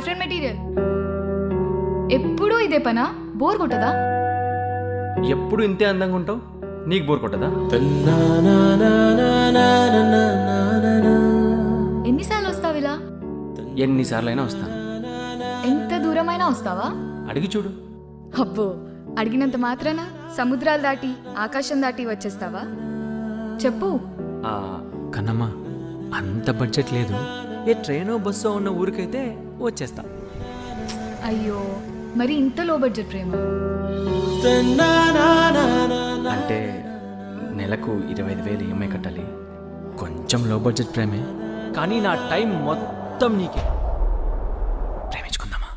Boy friend material. ఎప్పుడూ ఇదే పనా? బోర్ కొట్టదా? ఎప్పుడు ఇంతే అందంగా ఉంటావు, నీకు బోర్ కొట్టదా? ఎన్నిసార్లు వస్తావు ఇలా? ఎన్నిసార్లైనా వస్తాను. ఎంత దూరమైనా వస్తావా? అడిగి చూడు. అబ్బో, అడిగినంత మాత్రాన సముద్రాలు దాటి ఆకాశం దాటి వచ్చేస్తావా? చెప్పు. కన్నమ్మ, అంత బడ్జెట్ లేదు. ఏ ట్రైనో బస్సో ఉన్న ఊరికైతే వచ్చేస్తా. అయ్యో, మరి ఇంత లో బడ్జెట్ ప్రేమ? అంటే నెలకు 25,000 ఈఎంఐ కట్టాలి. కొంచెం లో బడ్జెట్ ప్రేమే, కానీ నా టైం మొత్తం నీకే. ప్రేమించుకుందామా?